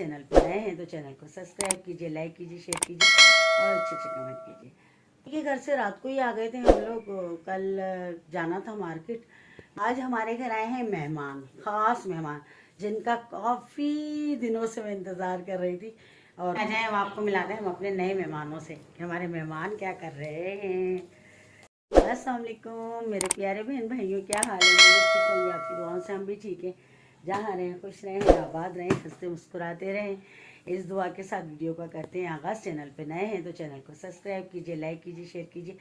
Channel पर नए हैं तो चैनल को सब्सक्राइब कीजिए, लाइक कीजिए, शेयर कीजिए और अच्छे कमेंट कीजिए। ये घर से रात को ही आ गए थे हम लोग। कल जाना था मार्केट। आज हमारे घर आए हैं मेहमान, खास मेहमान जिनका काफ़ी दिनों से मैं इंतज़ार कर रही थी। और आ जाए हम आपको मिलाते हैं हम अपने नए मेहमानों से कि हमारे मेहमान क्या कर रहे हैं। अस्सलाम वालेकुम मेरे प्यारे बहन भाइयों, क्या हाल है? हम लोग ठीक होंगे आपकी दुआओं से, हम भी ठीक हैं। जहाँ रहें खुश रहें, आबाद रहें, हंसते मुस्कुराते रहें, इस दुआ के साथ वीडियो का करते हैं आगाज़। चैनल पे नए हैं तो चैनल को सब्सक्राइब कीजिए, लाइक कीजिए, शेयर कीजिए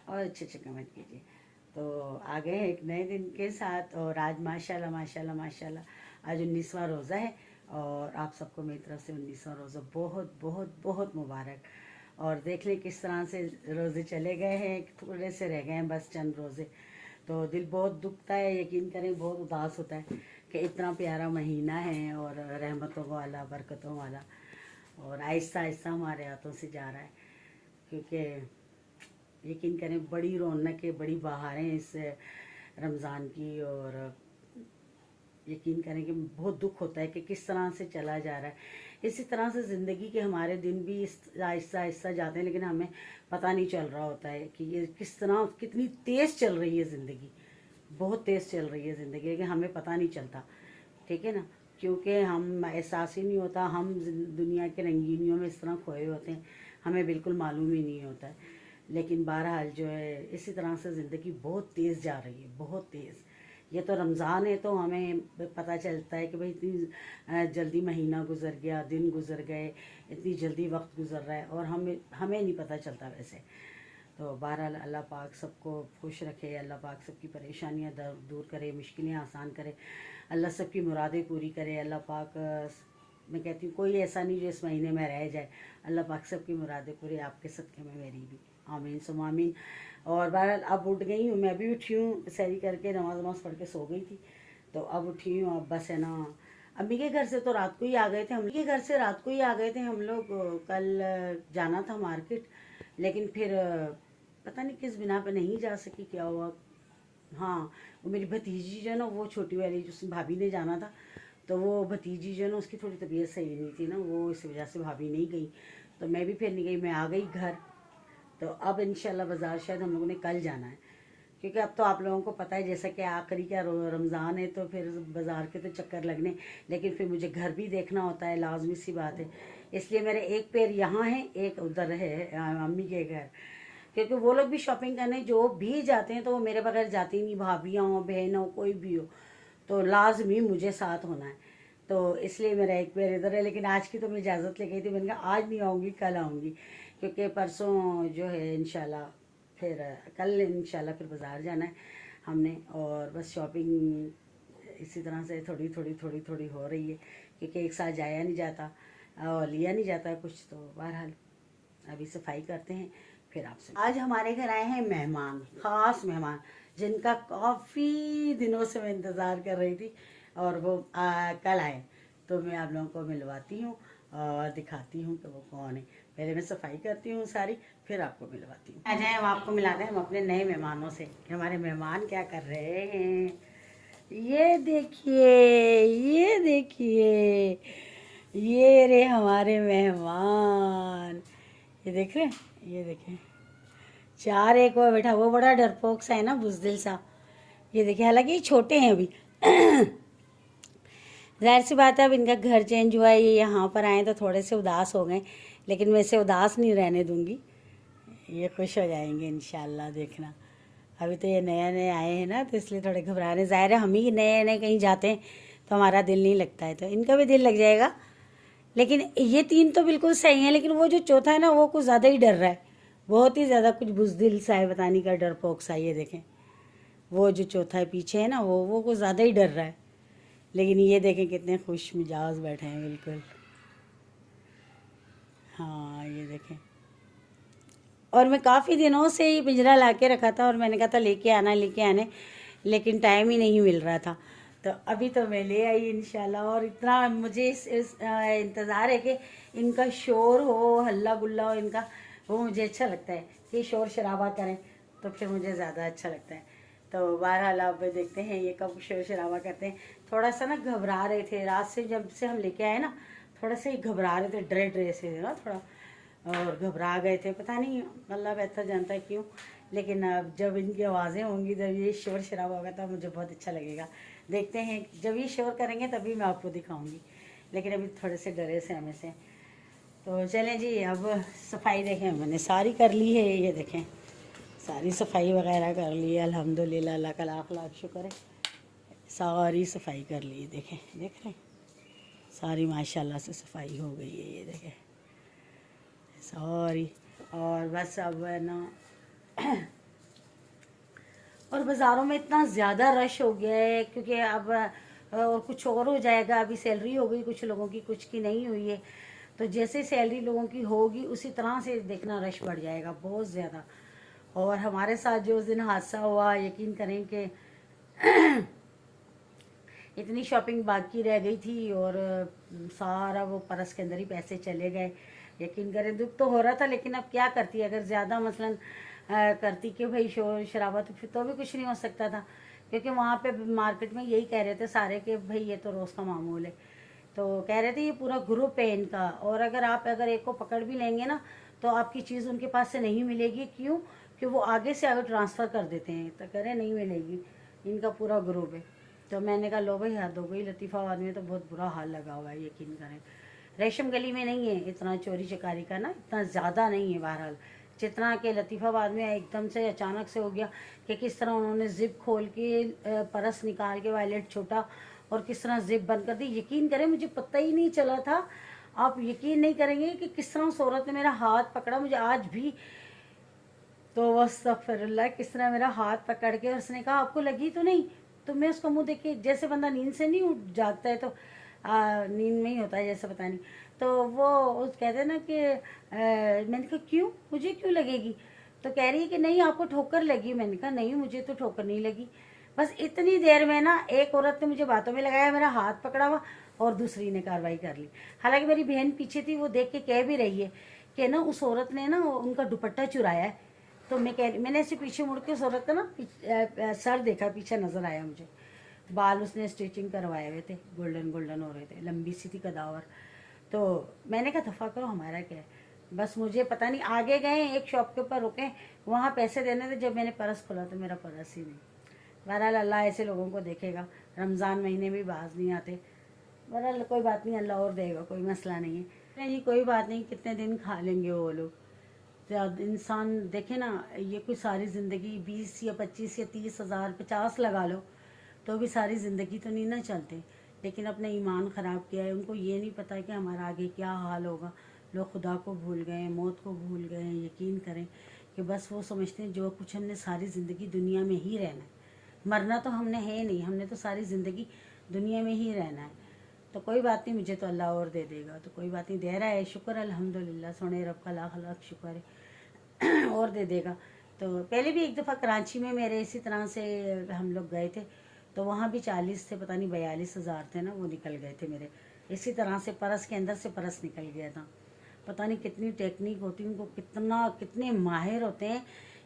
और अच्छे कमेंट कीजिए। तो आ गए हैं एक नए दिन के साथ। और आज माशाल्लाह माशाल्लाह माशाल्लाह आज 19वां रोज़ा है और आप सबको मेरी तरफ से 19वां रोज़ा बहुत बहुत बहुत मुबारक। और देख लें किस तरह से रोज़े चले गए हैं, थोड़े से रह गए हैं बस चंद रोज़े। तो दिल बहुत दुखता है, यकीन करें बहुत उदास होता है कि इतना प्यारा महीना है और रहमतों वाला, बरकतों वाला, और आहिस्ता आहिस्ता हमारे हाथों से जा रहा है। क्योंकि यकीन करें बड़ी रौनक है, बड़ी बहारें इस रमज़ान की। और यकीन करें कि बहुत दुख होता है कि किस तरह से चला जा रहा है। इसी तरह से ज़िंदगी के हमारे दिन भी इस आहिस्ता आहिस्ता जाते हैं, लेकिन हमें पता नहीं चल रहा होता है कि ये किस तरह कितनी तेज़ चल रही है ज़िंदगी। बहुत तेज़ चल रही है ज़िंदगी, लेकिन हमें पता नहीं चलता, ठीक है ना। क्योंकि हम एहसास ही नहीं होता, हम दुनिया के रंगीनियों में इस तरह खोए होते हैं, हमें बिल्कुल मालूम ही नहीं होता है। लेकिन बहरहाल जो है इसी तरह से ज़िंदगी बहुत तेज़ जा रही है, बहुत तेज़। ये तो रमज़ान है तो हमें पता चलता है कि भाई इतनी जल्दी महीना गुजर गया, दिन गुजर गए, इतनी जल्दी वक्त गुजर रहा है और हमें नहीं पता चलता वैसे। तो बहरहाल अल्लाह पाक सबको खुश रखे, अल्लाह पाक सबकी परेशानियां दूर करे, मुश्किलें आसान करे, अल्लाह सबकी मुरादें पूरी करे। अल्लाह पाक मैं कहती हूँ कोई ऐसा नहीं जो इस महीने में रह जाए। अल्लाह पाक सबकी मुरादें पूरी, आपके सदक़े में मेरी भी, आमीन सुम आमीन। और बहरहाल अब उठ गई हूँ, मैं भी उठी हूँ, सैरी करके नमाज पढ़ के सो गई थी। तो अब उठी हूँ, अब बस है ना। अम्मी के घर से तो रात को ही आ गए थे हम, के घर से रात को ही आ गए थे हम लोग। कल जाना था मार्केट, लेकिन फिर पता नहीं किस बिना पे नहीं जा सकी, क्या हुआ। हाँ, वो मेरी भतीजी जो है ना, वो छोटी वाली जो भाभी ने जाना था, तो वो भतीजी जो है ना उसकी थोड़ी तबीयत सही नहीं थी ना, वो इस वजह से भाभी नहीं गई। तो मैं भी फिर नहीं गई, मैं आ गई घर। तो अब इंशाल्लाह बाज़ार शायद हम लोगों ने कल जाना है। क्योंकि अब तो आप लोगों को पता है जैसा कि आखिरी का रमज़ान है तो फिर बाज़ार के तो चक्कर लगने, लेकिन फिर मुझे घर भी देखना होता है, लाजमी सी बात है। इसलिए मेरे एक पैर यहाँ है, एक उधर है अम्मी के घर। क्योंकि वो लोग भी शॉपिंग करने जो भी जाते हैं तो वो मेरे बगैर जाती नहीं, भाभियाँ हो, बहन हो, कोई भी हो, तो लाजमी मुझे साथ होना है। तो इसलिए मेरा एक पैर इधर है। लेकिन आज की तो मैं इजाज़त ले गई थी, मैंने कहा आज नहीं आऊँगी, कल आऊँगी। क्योंकि परसों जो है इंशाल्लाह, फिर कल इंशाल्लाह फिर बाज़ार जाना है हमने। और बस शॉपिंग इसी तरह से थोड़ी थोड़ी थोड़ी थोड़ी हो रही है, क्योंकि एक साथ जाया नहीं जाता और लिया नहीं जाता कुछ। तो बहरहाल अभी सफाई करते हैं, फिर आपसे। आज हमारे घर आए हैं मेहमान, ख़ास मेहमान जिनका काफ़ी दिनों से मैं इंतज़ार कर रही थी। और वो कल आए। तो मैं आप लोगों को मिलवाती हूँ और दिखाती हूँ कि वो कौन है। पहले मैं सफाई करती हूँ सारी, फिर आपको मिलवाती हूँ। आ जाए हम आपको मिलाते हैं हम अपने नए मेहमानों से कि हमारे मेहमान क्या कर रहे हैं। ये देखिए, ये देखिए, ये रे हमारे मेहमान। ये देख रहे हैं, ये देखें, चार एक वो बैठा, वो बड़ा डरपोक सा है ना, बुजदिल सा। ये देखिए, हालांकि ये छोटे हैं अभी जाहिर सी बात है अब इनका घर चेंज हुआ है, ये यहाँ पर आए तो थोड़े से उदास हो गए, लेकिन मैं इसे उदास नहीं रहने दूंगी, ये खुश हो जाएंगे इंशाल्लाह, देखना। अभी तो ये नए नए आए हैं ना, तो इसलिए थोड़े घबरा रहे हैं। ज़ाहिर है हम ही नए नए कहीं जाते हैं तो हमारा दिल नहीं लगता है, तो इनका भी दिल लग जाएगा। लेकिन ये तीन तो बिल्कुल सही हैं, लेकिन वो जो चौथा है ना वो कुछ ज़्यादा ही डर रहा है, बहुत ही ज़्यादा कुछ बुजदिल सा है, बताने का डरपोक सा। ये देखें, वो जो चौथा है पीछे है ना, वो कुछ ज़्यादा ही डर रहा है। लेकिन ये देखें कितने खुश मिजाज बैठे हैं बिल्कुल। हाँ, ये देखें। और मैं काफ़ी दिनों से ही पिंजरा ला के रखा था और मैंने कहा था लेके आना लेके आने, लेकिन टाइम ही नहीं मिल रहा था। तो अभी तो मैं ले आई इंशाल्लाह। और इतना मुझे इस इंतज़ार है कि इनका शोर हो, हल्ला गुल्ला हो इनका, वो मुझे अच्छा लगता है कि शोर शराबा करें, तो फिर मुझे ज़्यादा अच्छा लगता है। तो बहरहाल अब देखते हैं ये कब शोर शराबा करते हैं। थोड़ा सा ना घबरा रहे थे रात से, जब से हम लेके आए ना, थोड़ा सा ही घबरा रहे थे, डरे से ना थोड़ा, और घबरा गए थे, पता नहीं अल्लाह बेहतर जानता है क्यों। लेकिन अब जब इनकी आवाज़ें होंगी, जब ये शोर शराबा होगा, तब मुझे बहुत अच्छा लगेगा। देखते हैं, जब ये शोर करेंगे तभी मैं आपको दिखाऊंगी, लेकिन अभी थोड़े से डरे से हमें से। तो चलें जी, अब सफाई देखें मैंने सारी कर ली है, ये देखें सारी सफाई वगैरह कर ली है, अल्हम्दुलिल्लाह, अल्लाह का लाख लाख शुक्र है, सारी सफाई कर ली। देखें, देख रहे हैं, सारी माशाल्लाह से सफाई हो गई है, ये देखें सारी। और बस अब है ना और बाज़ारों में इतना ज़्यादा रश हो गया है, क्योंकि अब और कुछ और हो जाएगा। अभी सैलरी हो गई कुछ लोगों की, कुछ की नहीं हुई है। तो जैसे सैलरी लोगों की होगी उसी तरह से देखना रश बढ़ जाएगा बहुत ज़्यादा। और हमारे साथ जो उस दिन हादसा हुआ, यकीन करें कि इतनी शॉपिंग बाकी रह गई थी और सारा वो पर्स के अंदर ही पैसे चले गए। यकीन करें दुख तो हो रहा था, लेकिन अब क्या करती, अगर ज़्यादा मसलन करती कि भाई शोर शराबा, तो फिर तो भी कुछ नहीं हो सकता था। क्योंकि वहाँ पे मार्केट में यही कह रहे थे सारे कि भाई ये तो रोज़ का मामूल है। तो कह रहे थे ये पूरा ग्रुप है इनका, और अगर एक को पकड़ भी लेंगे ना, तो आपकी चीज़ उनके पास से नहीं मिलेगी। क्यों? कि वो आगे से आगे ट्रांसफ़र कर देते हैं। तो कह रहे नहीं मिलेगी, इनका पूरा ग्रुप है। तो मैंने कहा लो भाई, हद हो गई, लतीफ़ाबाद में तो बहुत बुरा हाल लगा हुआ है, यकीन करें। रेशम गली में नहीं है इतना चोरी चकारी का ना, इतना ज़्यादा नहीं है बहरहाल, जितना कि लतीफ़ाबाद में एकदम से अचानक से हो गया। कि किस तरह उन्होंने ज़िप खोल के पर्स निकाल के वॉलेट छोटा, और किस तरह ज़िप बंद कर दी। यकीन करें मुझे पता ही नहीं चला था। आप यकीन नहीं करेंगे कि किस तरह उस औरत ने मेरा हाथ पकड़ा, मुझे आज भी तो अस्तगफिरुल्लाह, किस तरह मेरा हाथ पकड़ के उसने कहा आपको लगी तो नहीं। तो मैं उसका मुंह देख के, जैसे बंदा नींद से नहीं उठ जागता है, तो नींद में ही होता है जैसे, पता नहीं। तो वो उस कहते हैं ना कि मैंने कहा क्यों, मुझे क्यों लगेगी। तो कह रही है कि नहीं आपको ठोकर लगी। मैंने कहा नहीं, मुझे तो ठोकर नहीं लगी। बस इतनी देर में ना एक औरत ने मुझे बातों में लगाया, मेरा हाथ पकड़ा हुआ, और दूसरी ने कार्रवाई कर ली। हालांकि मेरी बहन पीछे थी, वो देख के कह भी रही है कि ना उस औरत ने ना उनका दुपट्टा चुराया है। तो मैंने ऐसे पीछे मुड़ के उस औरत का ना सर देखा, पीछे नज़र आया मुझे। बाल उसने स्टिचिंग करवाए हुए थे, गोल्डन गोल्डन हो रहे थे, लंबी सी थी कदावर। तो मैंने कहा दफ़ा करो, हमारा क्या है। बस मुझे पता नहीं, आगे गए एक शॉप के ऊपर रुके, वहाँ पैसे देने थे। जब मैंने पर्स खोला तो मेरा पर्स ही नहीं। बहरहाल अल्लाह ऐसे लोगों को देखेगा, रमज़ान महीने में बाज नहीं आते। बहरहाल कोई बात नहीं, अल्लाह और देगा, कोई मसला नहीं है। नहीं कोई बात नहीं, कितने दिन खा लेंगे वो लोग। इंसान देखे ना, ये कोई सारी ज़िंदगी 20 या 25 या 30 हज़ार 50 लगा लो, तो भी सारी ज़िंदगी तो नहीं ना चलते। लेकिन अपने ईमान ख़राब किया है, उनको ये नहीं पता कि हमारा आगे क्या हाल होगा। लोग खुदा को भूल गए, मौत को भूल गए। यकीन करें कि बस वो समझते हैं जो कुछ हमने सारी ज़िंदगी दुनिया में ही रहना है, मरना तो हमने है नहीं, हमने तो सारी ज़िंदगी दुनिया में ही रहना है। तो कोई बात नहीं, मुझे तो अल्लाह और दे देगा। तो कोई बात नहीं, दे रहा है, शुक्र अल्हम्दुलिल्लाह, सोने रब का लाख लाख शुक्र है, और दे देगा। तो पहले भी एक दफ़ा कराची में मेरे इसी तरह से हम लोग गए थे, तो वहाँ भी 40 थे, पता नहीं 42 हज़ार थे ना, वो निकल गए थे मेरे। इसी तरह से पर्स के अंदर से पर्स निकल गया था। पता नहीं कितनी टेक्निक होती है उनको, कितने माहिर होते हैं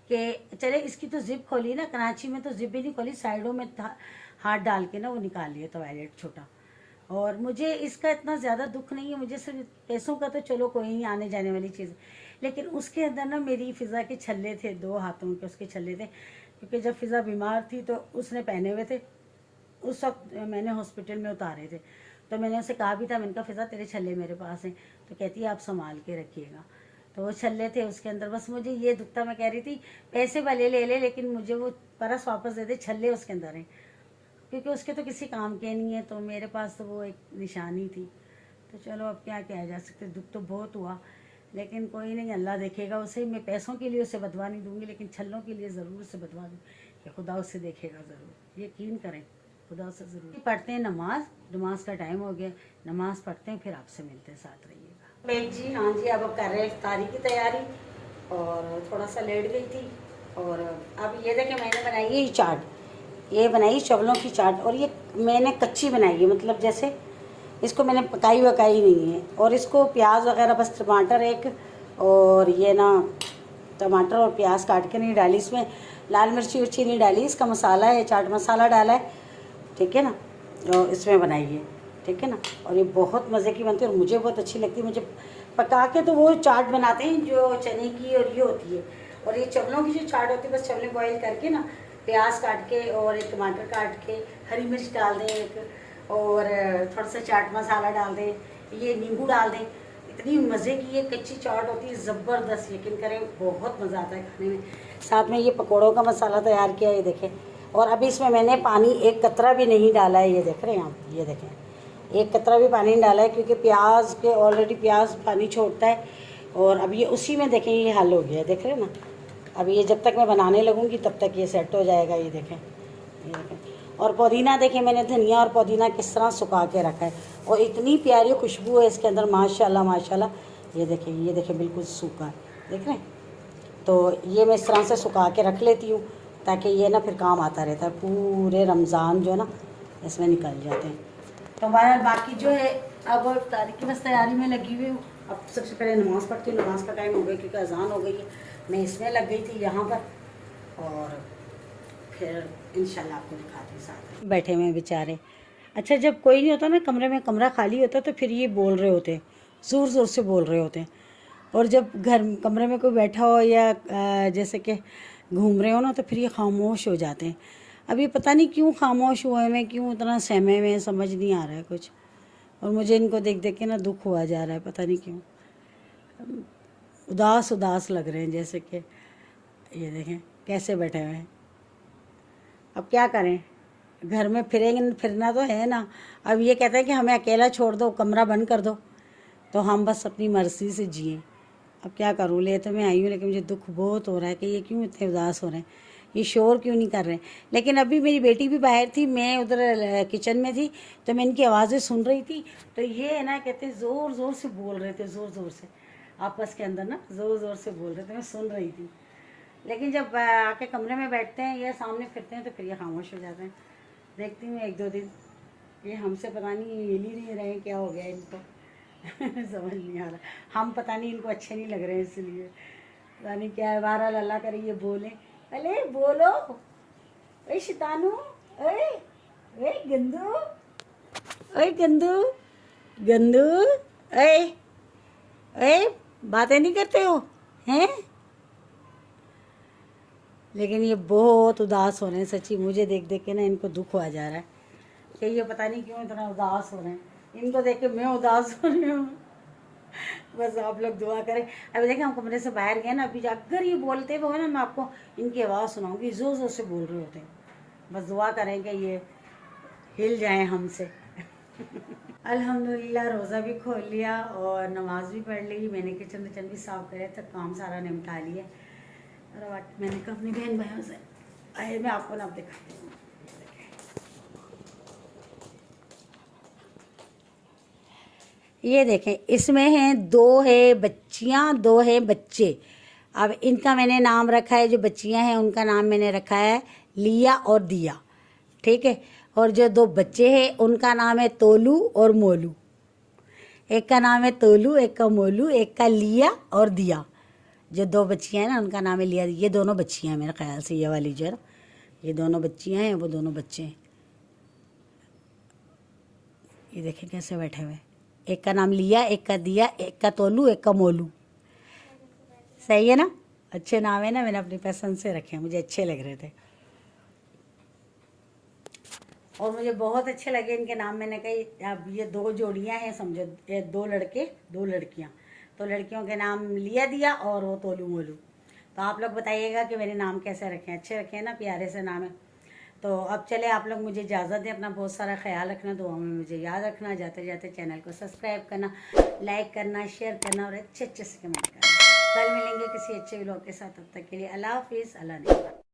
कि चले इसकी तो ज़िप खोली ना, कराची में तो ज़िप भी नहीं खोली, साइडों में हाथ डाल के ना वो निकाल लिया तो वॉलेट छोटा। और मुझे इसका इतना ज़्यादा दुख नहीं है, मुझे सिर्फ पैसों का तो चलो कोई नहीं, आने जाने वाली चीज़। लेकिन उसके अंदर ना मेरी फ़िज़ा के छल्ले थे, 2 हाथों के उसके छल्ले थे। क्योंकि जब फ़िज़ा बीमार थी तो उसने पहने हुए थे, उस वक्त मैंने हॉस्पिटल में उतारे थे। तो मैंने उसे कहा भी था, मैंने कहा फ़िज़ा तेरे छल्ले मेरे पास हैं। तो कहती है आप संभाल के रखिएगा। तो वो छल्ले थे उसके अंदर। बस मुझे ये दुख था, मैं कह रही थी पैसे भले ले ले, लेकिन मुझे वो पर्स वापस दे दे, छल्ले उसके अंदर हैं। क्योंकि उसके तो किसी काम के नहीं है, तो मेरे पास तो वो एक निशानी थी। तो चलो अब क्या किया जा सकते, दुख तो बहुत हुआ, लेकिन कोई नहीं, अल्लाह देखेगा उसे। मैं पैसों के लिए उसे बदवा नहीं दूंगी, लेकिन छल्लों के लिए ज़रूर उसे बदवा दूँ कि खुदा उसे देखेगा ज़रूर, यकीन करें, खुदा उसे ज़रूर। पढ़ते हैं नमाज का टाइम हो गया, नमाज़ पढ़ते हैं, फिर आपसे मिलते हैं, साथ रहिएगा। मैं जी हाँ जी, अब कर रहे हैं इफ्तारी की तैयारी, और थोड़ा सा लेट गई थी। और अब ये देखें मैंने बनाई है ये चाट, ये बनाई चावलों की चाट, और ये मैंने कच्ची बनाई है, मतलब जैसे इसको मैंने पकाई वकाई नहीं है। और इसको प्याज वगैरह, बस टमाटर एक, और ये ना टमाटर और प्याज काट के नहीं डाली, इसमें लाल मिर्ची उर्ची नहीं डाली, इसका मसाला है, चाट मसाला डाला है, ठीक है ना, और इसमें बनाई है, ठीक है ना। और ये बहुत मज़े की बनती है और मुझे बहुत अच्छी लगती है। मुझे पका के तो वो चाट बनाते हैं जो चने की और ये होती है, और ये चवलों की जो चाट होती है बस चवले बॉईल करके ना, प्याज काट के और एक टमाटर काट के, हरी मिर्च डाल दें एक, और थोड़ा सा चाट मसाला डाल दें, ये नींबू डाल दें। इतनी मज़े की ये कच्ची चाट होती है, ज़बरदस्त, यकीन करें बहुत मज़ा आता है खाने में। साथ में ये पकौड़ों का मसाला तैयार किया, ये देखें। और अभी इसमें मैंने पानी एक कतरा भी नहीं डाला है, ये देख रहे हैं आप, ये देखें, एक कतरा भी पानी नहीं डाला है, क्योंकि प्याज के ऑलरेडी प्याज पानी छोड़ता है। और अब ये उसी में देखें ये हल हो गया है, देख रहे हैं ना। अब ये जब तक मैं बनाने लगूँगी तब तक ये सेट हो जाएगा, ये देखें, ये देखें। और पुदीना देखें, मैंने धनिया और पुदीना किस तरह सुखा के रखा है, और इतनी प्यारी खुशबू है इसके अंदर, माशाल्लाह माशाल्लाह। ये देखें बिल्कुल सूखा है, देख रहे हैं। तो ये मैं इस तरह से सुखा के रख लेती हूँ ताकि ये ना फिर काम आता रहता है, पूरे रमज़ान जो ना इसमें निकल जाते हैं। तो हमारा बाकी जो है अब इफ्तारी की बस तैयारी में लगी हुई हूँ। अब सबसे पहले नमाज़ पढ़ती हूँ, नमाज़ का टाइम हो गया क्योंकि अजान हो गई है। मैं इसमें लग गई थी यहाँ पर, और फिर इंशाल्लाह आपको दिखाती हूँ। साथ बैठे हुए बेचारे। अच्छा, जब कोई नहीं होता ना कमरे में, कमरा खाली होता तो फिर ये बोल रहे होते हैं, ज़ोर ज़ोर से बोल रहे होते हैं। और जब कमरे में कोई बैठा हो या जैसे कि घूम रहे हो ना, तो फिर ये खामोश हो जाते हैं। अभी पता नहीं क्यों खामोश हुए में, क्यों इतना सहमे में, समझ नहीं आ रहा है कुछ। और मुझे इनको देख देख के ना दुख हुआ जा रहा है, पता नहीं क्यों, उदास उदास लग रहे हैं जैसे कि। ये देखें कैसे बैठे हुए हैं। अब क्या करें, घर में फिरेंगे, फिरना तो है ना। अब ये कहते हैं कि हमें अकेला छोड़ दो, कमरा बंद कर दो, तो हम बस अपनी मर्ज़ी से जिएं। अब क्या करूँ, ले तो मैं आई हूँ, लेकिन मुझे दुख बहुत हो रहा है कि ये क्यों इतने उदास हो रहे हैं, ये शोर क्यों नहीं कर रहे हैं। लेकिन अभी मेरी बेटी भी बाहर थी, मैं उधर किचन में थी, तो मैं इनकी आवाज़ें सुन रही थी। तो ये है ना, कहते ज़ोर ज़ोर से बोल रहे थे, ज़ोर ज़ोर से आपस के अंदर ना ज़ोर ज़ोर से बोल रहे थे, मैं सुन रही थी। लेकिन जब आके कमरे में बैठते हैं या सामने फिरते हैं तो फिर ये खामोश हो जाते हैं। देखती हूँ एक दो दिन ये हमसे पता नहीं हिल ही नहीं रहे, क्या हो गया इनको समझ नहीं आ रहा। हम पता नहीं इनको अच्छे नहीं लग रहे हैं, इसलिए पता नहीं क्या है। बहरहाल अल्लाह करे ये बोले। अरे बोलो, ओए शैतानू, ओए ओए गंदू, ओए गंदू गंदू, ओए ओए, बातें नहीं करते हो हैं। लेकिन ये बहुत उदास हो रहे हैं सच्ची, मुझे देख देख के ना इनको दुख हुआ जा रहा है कि ये पता नहीं क्यों इतना उदास हो रहे हैं। इनको देख के मैं उदास हो रही हूँ। बस आप लोग दुआ करें। अभी देखें हम कमरे से बाहर गए ना, अभी अगर ये बोलते हुए ना मैं आपको इनकी आवाज़ सुनाऊंगी, ज़ोर ज़ोर से बोल रहे होते हैं। बस दुआ करें कि ये हिल जाएं हमसे अल्हम्दुलिल्लाह रोज़ा भी खोल लिया और नमाज भी पढ़ ली। मैंने किचन भी साफ़ करे तो काम सारा निपटा लिया। और मैंने कहा अपनी बहन भाइयों से आए, मैं आपको ना दिखाती हूँ। ये देखें, इसमें हैं दो है बच्चियाँ, दो है बच्चे। अब इनका मैंने नाम रखा है, जो बच्चियाँ हैं उनका नाम मैंने रखा है लिया और दिया, ठीक है। और जो दो बच्चे हैं उनका नाम है तोलू और मोलू। एक का नाम है तोलू, एक का मोलू, एक का लिया और दिया। जो दो बच्चियाँ हैं ना उनका नाम है लिया। ये दोनों बच्चियाँ हैं मेरे ख्याल से, ये वाली जो है ना, ये दोनों बच्चियाँ हैं, वो दोनों बच्चे हैं। ये देखें कैसे बैठे हुए, एक का नाम लिया, एक का दिया, एक का तोलू, एक का मोलू। सही है ना, अच्छे नाम है ना, मैंने अपनी पसंद से रखे, मुझे अच्छे लग रहे थे और मुझे बहुत अच्छे लगे इनके नाम। मैंने कही अब ये दो जोड़ियां हैं समझो, ये दो लड़के दो लड़कियां, तो लड़कियों के नाम लिया दिया और वो तोलू मोलू। तो आप लोग बताइएगा कि मेरे नाम कैसे रखें, अच्छे रखे हैं ना, प्यारे से नाम है। तो अब चले आप लोग मुझे इजाज़त दें, अपना बहुत सारा ख्याल रखना, दुआ में मुझे याद रखना, जाते जाते चैनल को सब्सक्राइब करना, लाइक करना, शेयर करना और अच्छे अच्छे से कमेंट करना। कल मिलेंगे किसी अच्छे व्लॉग के साथ, तब तक के लिए अल्लाह हाफिज़, अल्लाह ने।